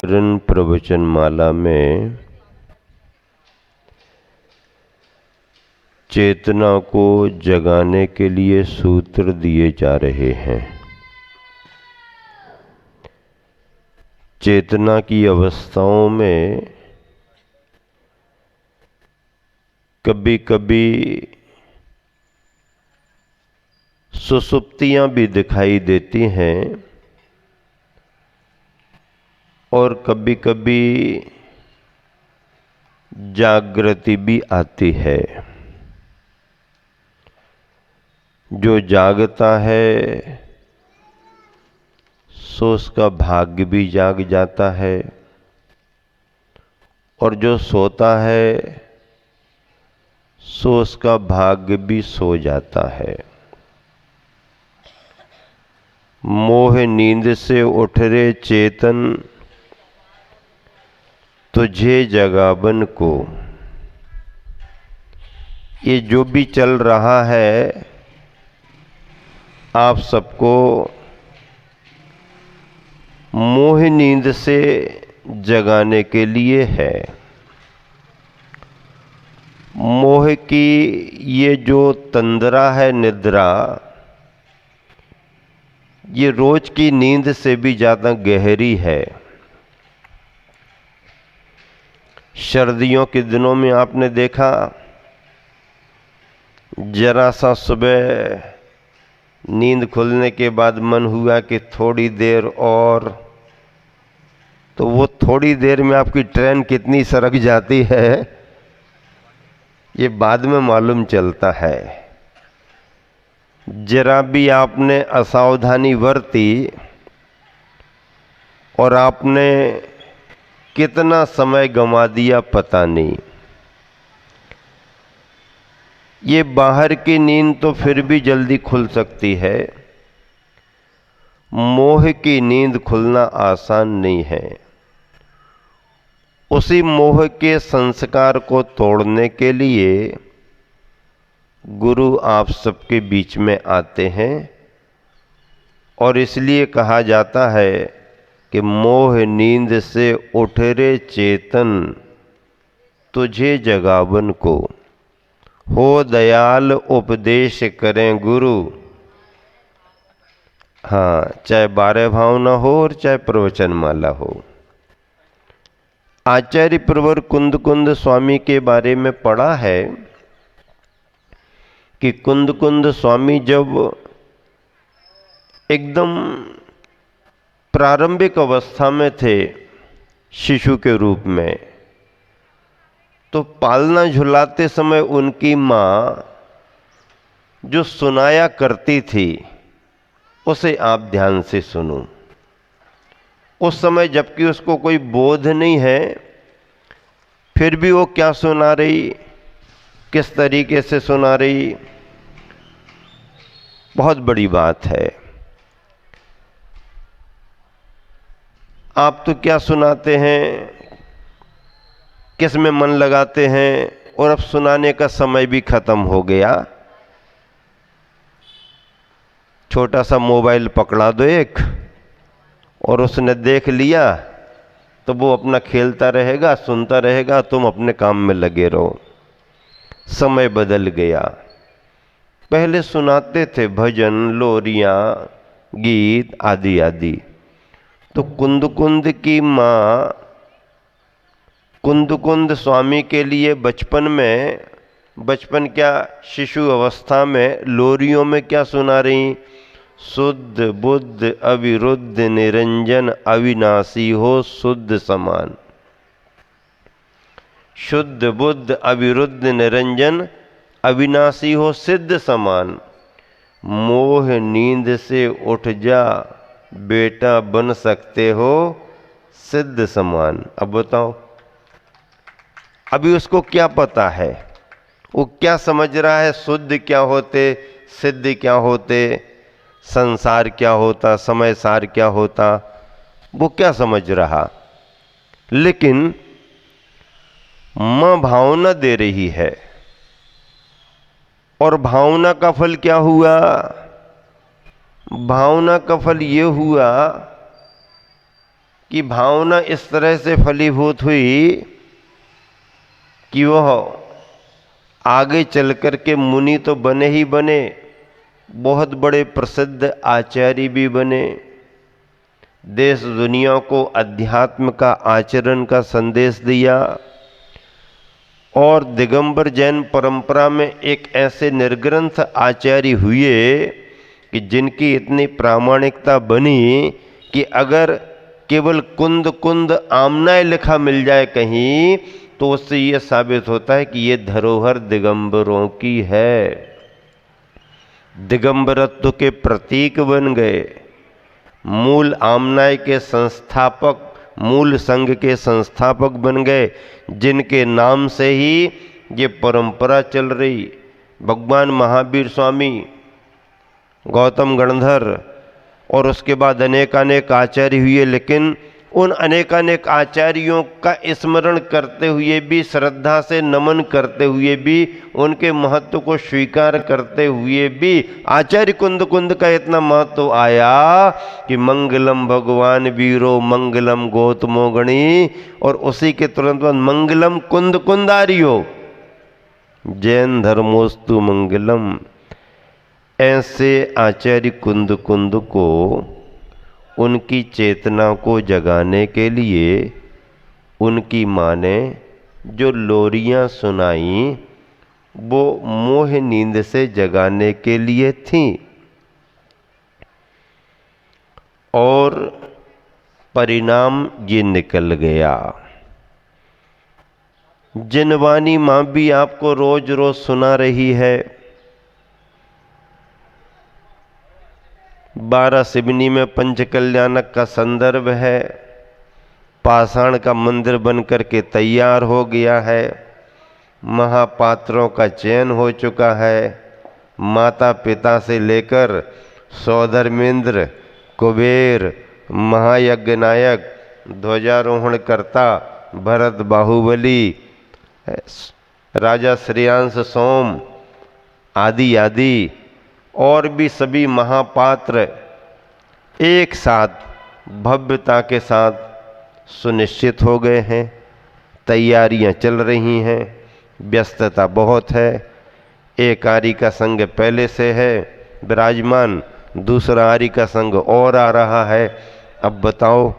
जागरण प्रवचन माला में चेतना को जगाने के लिए सूत्र दिए जा रहे हैं। चेतना की अवस्थाओं में कभी कभी सुसुप्तियां भी दिखाई देती हैं और कभी कभी जागृति भी आती है। जो जागता है सो उसका भाग्य भी जाग जाता है और जो सोता है सो उसका भाग्य भी सो जाता है। मोह नींद से उठ रे चेतन, तुझे जगावन को। ये जो भी चल रहा है आप सबको मोह नींद से जगाने के लिए है। मोह की ये जो तंद्रा है निद्रा, ये रोज की नींद से भी ज्यादा गहरी है। सर्दियों के दिनों में आपने देखा जरा सा सुबह नींद खुलने के बाद मन हुआ कि थोड़ी देर और, तो वो थोड़ी देर में आपकी ट्रेन कितनी सरक जाती है ये बाद में मालूम चलता है। जरा भी आपने असावधानी बरती और आपने कितना समय गंवा दिया पता नहीं। ये बाहर की नींद तो फिर भी जल्दी खुल सकती है, मोह की नींद खुलना आसान नहीं है। उसी मोह के संस्कार को तोड़ने के लिए गुरु आप सबके बीच में आते हैं और इसलिए कहा जाता है कि मोह नींद से उठ रे चेतन, तुझे जगावन को। हो दयाल उपदेश करें गुरु। हाँ, चाहे 12 भावना हो और चाहे प्रवचन माला हो। आचार्य प्रवर कुंद कुंद स्वामी के बारे में पढ़ा है कि कुंद कुंद स्वामी जब एकदम प्रारंभिक अवस्था में थे शिशु के रूप में, तो पालना झुलाते समय उनकी माँ जो सुनाया करती थी उसे आप ध्यान से सुनो। उस समय जबकि उसको कोई बोध नहीं है फिर भी वो क्या सुना रही, किस तरीके से सुना रही, बहुत बड़ी बात है। आप तो क्या सुनाते हैं, किस में मन लगाते हैं, और अब सुनाने का समय भी खत्म हो गया। छोटा सा मोबाइल पकड़ा दो एक और उसने देख लिया तो वो अपना खेलता रहेगा, सुनता रहेगा, तुम अपने काम में लगे रहो। समय बदल गया। पहले सुनाते थे भजन, लोरियां, गीत आदि आदि। तो कुंद कुंद की माँ कुंद कुंद स्वामी के लिए बचपन क्या शिशु अवस्था में लोरियों में क्या सुना रही, शुद्ध बुद्ध अविरुद्ध निरंजन अविनाशी हो शुद्ध समान। शुद्ध बुद्ध अविरुद्ध निरंजन अविनाशी हो सिद्ध समान। मोह नींद से उठ जा बेटा बन सकते हो सिद्ध समान। अब बताओ, अभी उसको क्या पता है, वो क्या समझ रहा है, शुद्ध क्या होते, सिद्ध क्या होते, संसार क्या होता, समय सार क्या होता, वो क्या समझ रहा। लेकिन मां भावना दे रही है और भावना का फल क्या हुआ, भावना का फल ये हुआ कि भावना इस तरह से फलीभूत हुई कि वह आगे चल कर के मुनि तो बने ही बने, बहुत बड़े प्रसिद्ध आचार्य भी बने, देश दुनिया को अध्यात्म का आचरण का संदेश दिया और दिगंबर जैन परंपरा में एक ऐसे निर्ग्रंथ आचार्य हुए कि जिनकी इतनी प्रामाणिकता बनी कि अगर केवल कुंद कुंद आमनाय लिखा मिल जाए कहीं तो उससे यह साबित होता है कि ये धरोहर दिगंबरों की है, दिगंबरत्व के प्रतीक बन गए। मूल आमनाय के संस्थापक, मूल संघ के संस्थापक बन गए, जिनके नाम से ही ये परंपरा चल रही। भगवान महावीर स्वामी, गौतम गणधर और उसके बाद अनेकानेक आचार्य हुए, लेकिन उन अनेकानेक आचार्यों का स्मरण करते हुए भी, श्रद्धा से नमन करते हुए भी, उनके महत्व को स्वीकार करते हुए भी आचार्य कुंद कुंद का इतना महत्व आया कि मंगलम भगवान वीरो मंगलम गौतमो गणी, और उसी के तुरंत बाद मंगलम कुंद कुंदारियो जैन धर्मोस्तु मंगलम। ऐसे आचार्य कुंद कुंद को, उनकी चेतना को जगाने के लिए उनकी माँ ने जो लोरियां सुनाई वो मोह नींद से जगाने के लिए थी, और परिणाम ये निकल गया। जिनवानी माँ भी आपको रोज रोज सुना रही है। 12 सिवनी में पंचकल्याणक का संदर्भ है, पाषाण का मंदिर बन करके तैयार हो गया है, महापात्रों का चयन हो चुका है, माता पिता से लेकर सौधर्मेंद्र, कुबेर, महायज्ञ नायक, ध्वजारोहण करता भरत बाहुबली, राजा श्रेयांश सोम आदि आदि और भी सभी महापात्र एक साथ भव्यता के साथ सुनिश्चित हो गए हैं। तैयारियां चल रही हैं, व्यस्तता बहुत है। एक आर्य का संघ पहले से है विराजमान, दूसरा आर्य का संघ और आ रहा है। अब बताओ,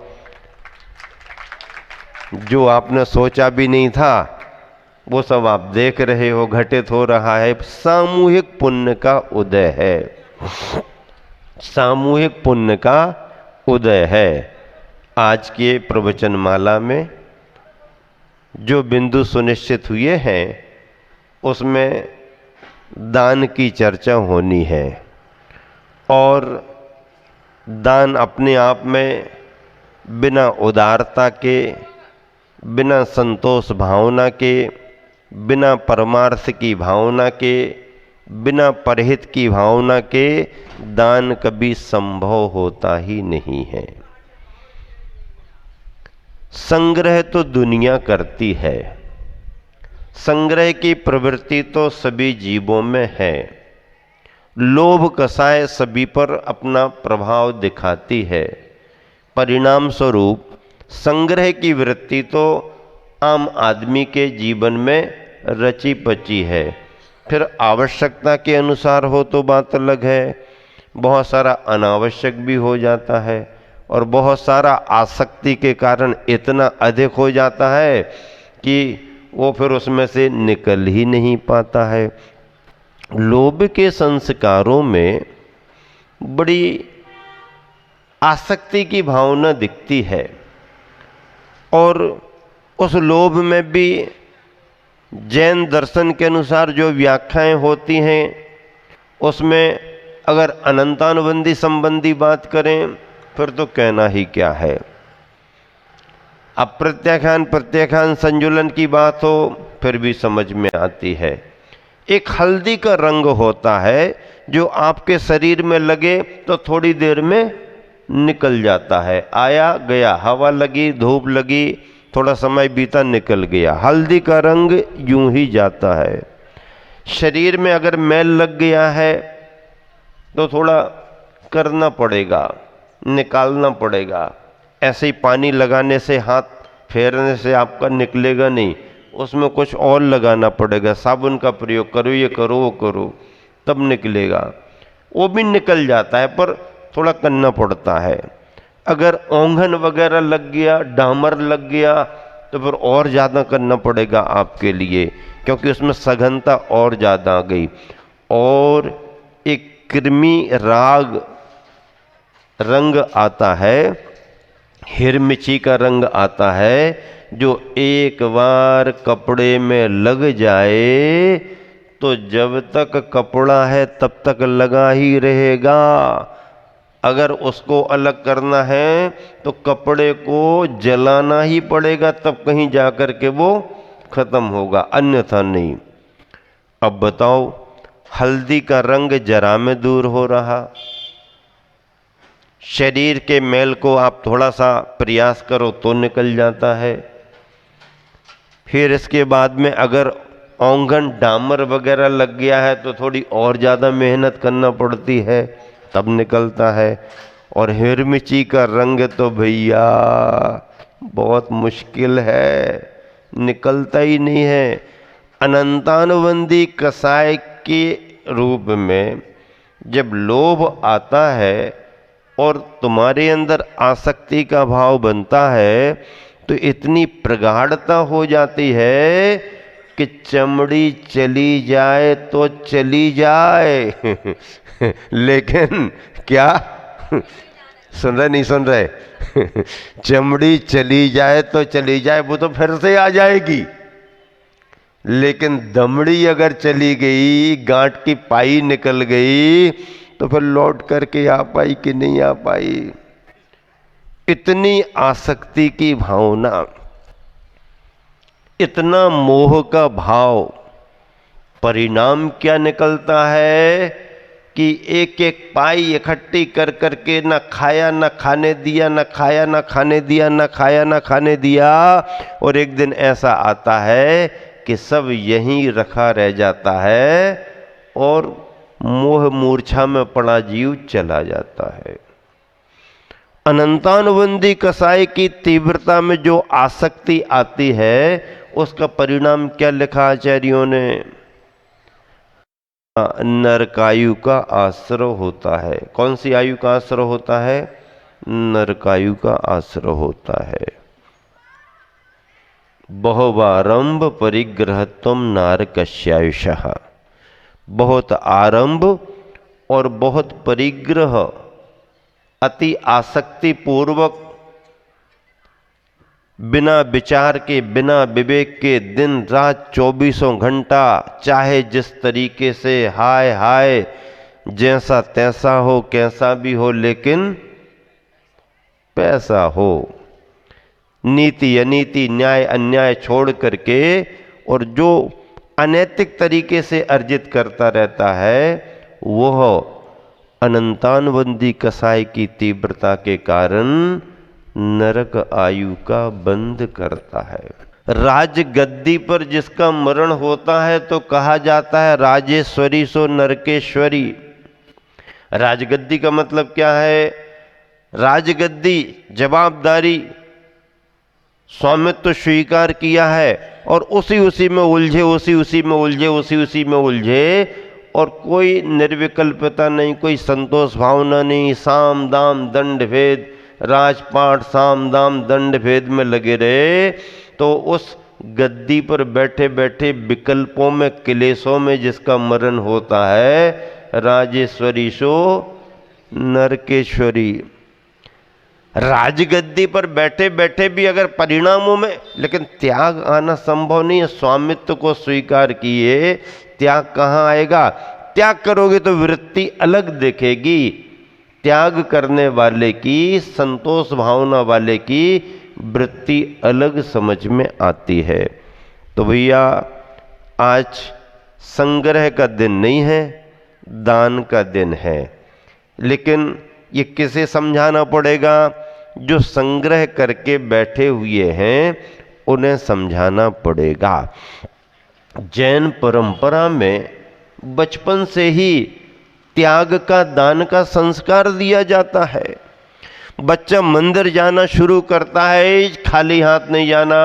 जो आपने सोचा भी नहीं था वो सब आप देख रहे हो, घटित हो रहा है। सामूहिक पुण्य का उदय है, सामूहिक पुण्य का उदय है। आज के प्रवचन माला में जो बिंदु सुनिश्चित हुए हैं उसमें दान की चर्चा होनी है, और दान अपने आप में बिना उदारता के, बिना संतोष भावना के, बिना परमार्थ की भावना के, बिना परहित की भावना के दान कभी संभव होता ही नहीं है। संग्रह तो दुनिया करती है, संग्रह की प्रवृत्ति तो सभी जीवों में है, लोभ कसाय सभी पर अपना प्रभाव दिखाती है। परिणाम स्वरूप संग्रह की वृत्ति तो आम आदमी के जीवन में रची पची है। फिर आवश्यकता के अनुसार हो तो बात अलग है, बहुत सारा अनावश्यक भी हो जाता है, और बहुत सारा आसक्ति के कारण इतना अधिक हो जाता है कि वो फिर उसमें से निकल ही नहीं पाता है। लोभ के संस्कारों में बड़ी आसक्ति की भावना दिखती है, और उस लोभ में भी जैन दर्शन के अनुसार जो व्याख्याएं होती हैं उसमें अगर अनंतानुबंधी संबंधी बात करें फिर तो कहना ही क्या है। अब प्रत्याख्यान प्रत्याख्यान संजुलन की बात हो फिर भी समझ में आती है। एक हल्दी का रंग होता है जो आपके शरीर में लगे तो थोड़ी देर में निकल जाता है, आया गया, हवा लगी, धूप लगी, थोड़ा समय बीता, निकल गया। हल्दी का रंग यूं ही जाता है। शरीर में अगर मैल लग गया है तो थोड़ा करना पड़ेगा, निकालना पड़ेगा। ऐसे ही पानी लगाने से, हाथ फेरने से आपका निकलेगा नहीं, उसमें कुछ और लगाना पड़ेगा, साबुन का प्रयोग करो, ये करो वो करो, तब निकलेगा। वो भी निकल जाता है पर थोड़ा करना पड़ता है। अगर ओंघन वगैरह लग गया, डामर लग गया, तो फिर और ज़्यादा करना पड़ेगा आपके लिए, क्योंकि उसमें सघनता और ज़्यादा आ गई। और एक कृमि राग रंग आता है, हिरमिची का रंग आता है, जो एक बार कपड़े में लग जाए तो जब तक कपड़ा है तब तक लगा ही रहेगा। अगर उसको अलग करना है तो कपड़े को जलाना ही पड़ेगा, तब कहीं जाकर के वो खत्म होगा, अन्यथा नहीं। अब बताओ, हल्दी का रंग जरा में दूर हो रहा। शरीर के मैल को आप थोड़ा सा प्रयास करो तो निकल जाता है। फिर इसके बाद में अगर औंगन डामर वगैरह लग गया है तो थोड़ी और ज़्यादा मेहनत करना पड़ती है, तब निकलता है। और हिरमिची का रंग तो भैया बहुत मुश्किल है, निकलता ही नहीं है। अनंतानुबंधी कसाय के रूप में जब लोभ आता है और तुम्हारे अंदर आसक्ति का भाव बनता है तो इतनी प्रगाढ़ता हो जाती है कि चमड़ी चली जाए तो चली जाए लेकिन क्या सुन रहे, नहीं सुन रहे चमड़ी चली जाए तो चली जाए, वो तो फिर से आ जाएगी, लेकिन दमड़ी अगर चली गई, गांठ की पाई निकल गई, तो फिर लौट करके आ पाई कि नहीं आ पाई। इतनी आसक्ति की भावना, इतना मोह का भाव, परिणाम क्या निकलता है कि एक एक पाई इकट्ठी कर करके न खाया न खाने दिया, न खाया न खाने दिया, न खाया न खाने दिया, और एक दिन ऐसा आता है कि सब यहीं रखा रह जाता है और मोह मूर्छा में पड़ा जीव चला जाता है। अनंतानुबंधी कसाय की तीव्रता में जो आसक्ति आती है उसका परिणाम क्या लिखा आचार्यों ने? नरकायु का आश्रय होता है। कौन सी आयु का आश्रय होता है? नरकायु का आश्रय होता है। बहुवारंभ परिग्रहत्वम नारकस्यायुषः, बहुत आरंभ और बहुत परिग्रह, अति आसक्ति पूर्वक, बिना विचार के, बिना विवेक के, दिन रात 24 घंटा, चाहे जिस तरीके से, हाय हाय, जैसा तैसा हो, कैसा भी हो, लेकिन पैसा हो, नीति अनीति, न्याय अन्याय छोड़ करके, और जो अनैतिक तरीके से अर्जित करता रहता है वह अनंतानुबंधी कसाय की तीव्रता के कारण नरक आयु का बंद करता है। राजगद्दी पर जिसका मरण होता है तो कहा जाता है राजेश्वरी सो नरकेश्वरी। राजगद्दी का मतलब क्या है? राजगद्दी, जवाबदारी, स्वामित्व स्वीकार किया है और उसी में उलझे, उसी में उलझे, उसी में उलझे, और कोई निर्विकल्पता नहीं, कोई संतोष भावना नहीं, साम दाम दंड भेद, राजपाट साम दाम दंड भेद में लगे रहे, तो उस गद्दी पर बैठे बैठे विकल्पों में, क्लेशों में जिसका मरण होता है, राजेश्वरी सो नरकेश्वरी। राजगद्दी पर बैठे बैठे भी अगर परिणामों में, लेकिन त्याग आना संभव नहीं है। स्वामित्व को स्वीकार किए, त्याग कहाँ आएगा? त्याग करोगे तो वृत्ति अलग दिखेगी। त्याग करने वाले की, संतोष भावना वाले की वृत्ति अलग समझ में आती है। तो भैया आज संग्रह का दिन नहीं है, दान का दिन है, लेकिन ये किसे समझाना पड़ेगा? जो संग्रह करके बैठे हुए हैं उन्हें समझाना पड़ेगा। जैन परंपरा में बचपन से ही त्याग का, दान का संस्कार दिया जाता है। बच्चा मंदिर जाना शुरू करता है, खाली हाथ नहीं जाना,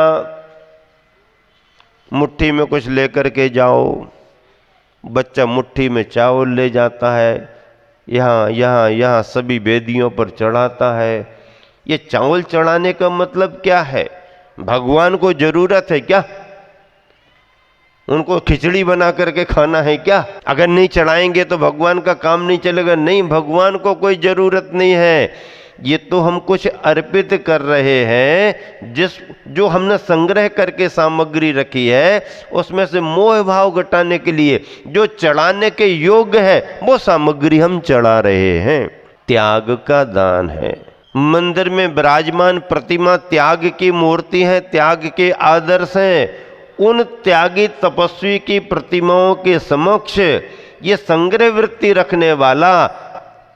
मुट्ठी में कुछ लेकर के जाओ। बच्चा मुट्ठी में चावल ले जाता है, यहाँ यहाँ यहाँ सभी वेदियों पर चढ़ाता है। ये चावल चढ़ाने का मतलब क्या है? भगवान को जरूरत है क्या? उनको खिचड़ी बना करके खाना है क्या? अगर नहीं चढ़ाएंगे तो भगवान का काम नहीं चलेगा। नहीं, भगवान को कोई जरूरत नहीं है। ये तो हम कुछ अर्पित कर रहे हैं, जो हमने संग्रह करके सामग्री रखी है, उसमें से मोह भाव घटाने के लिए जो चढ़ाने के योग्य है वो सामग्री हम चढ़ा रहे हैं। त्याग का दान है। मंदिर में विराजमान प्रतिमा त्याग की मूर्ति है, त्याग के आदर्श हैं। उन त्यागी तपस्वी की प्रतिमाओं के समक्ष ये संग्रह वृत्ति रखने वाला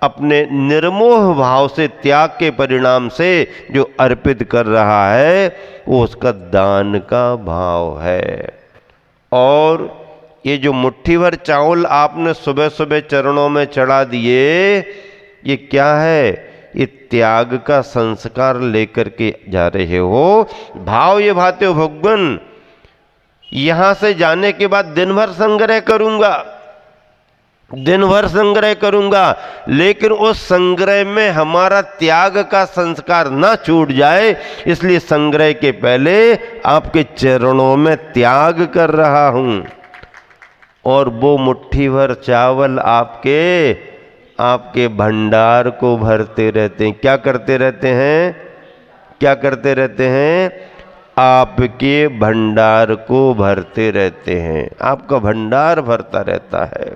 अपने निर्मोह भाव से त्याग के परिणाम से जो अर्पित कर रहा है वो उसका दान का भाव है। और ये जो मुट्ठी भर चावल आपने सुबह सुबह चरणों में चढ़ा दिए, ये क्या है? ये त्याग का संस्कार लेकर के जा रहे हो। भाव ये भाते हो, भगवान यहां से जाने के बाद दिन भर संग्रह करूंगा, दिन भर संग्रह करूंगा, लेकिन उस संग्रह में हमारा त्याग का संस्कार ना छूट जाए, इसलिए संग्रह के पहले आपके चरणों में त्याग कर रहा हूं। और वो मुट्ठी भर चावल आपके भंडार को भरते रहते हैं। क्या करते रहते हैं? क्या करते रहते हैं? आपके भंडार को भरते रहते हैं। आपका भंडार भरता रहता है।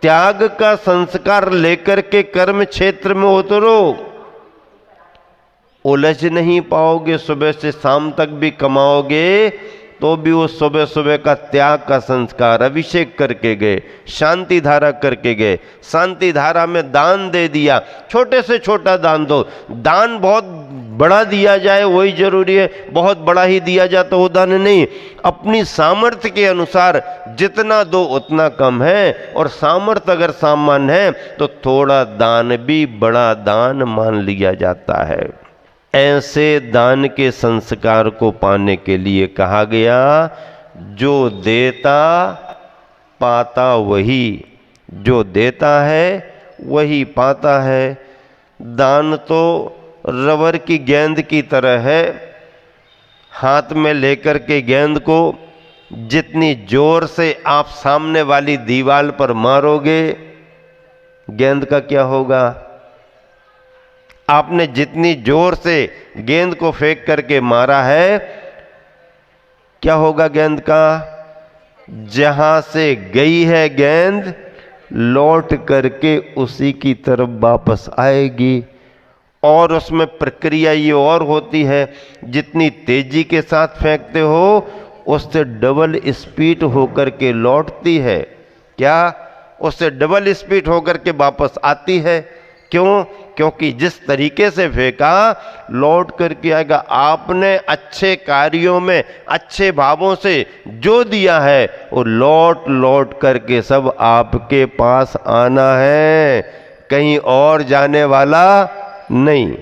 त्याग का संस्कार लेकर के कर्म क्षेत्र में उतरो, उलझ नहीं पाओगे। सुबह से शाम तक भी कमाओगे तो भी वो सुबह सुबह का त्याग का संस्कार अभिषेक करके गए, शांति धारा करके गए। शांति धारा में दान दे दिया, छोटे से छोटा दान दो। दान बहुत बड़ा दिया जाए वही जरूरी है, बहुत बड़ा ही दिया जाता वो दान नहीं। अपनी सामर्थ्य के अनुसार जितना दो उतना कम है, और सामर्थ्य अगर सामान्य है तो थोड़ा दान भी बड़ा दान मान लिया जाता है। ऐसे दान के संस्कार को पाने के लिए कहा गया, जो देता पाता वही, जो देता है वही पाता है। दान तो रबर की गेंद की तरह है। हाथ में लेकर के गेंद को जितनी जोर से आप सामने वाली दीवार पर मारोगे, गेंद का क्या होगा? आपने जितनी जोर से गेंद को फेंक करके मारा है, क्या होगा गेंद का? जहां से गई है गेंद लौट करके उसी की तरफ वापस आएगी। और उसमें प्रक्रिया ये और होती है, जितनी तेजी के साथ फेंकते हो उससे डबल स्पीड होकर के लौटती है। क्या? उससे डबल स्पीड होकर के वापस आती है। क्यों? क्योंकि जिस तरीके से फेंका लौट करके आएगा। आपने अच्छे कार्यों में अच्छे भावों से जो दिया है वो लौट लौट करके सब आपके पास आना है, कहीं और जाने वाला नहीं।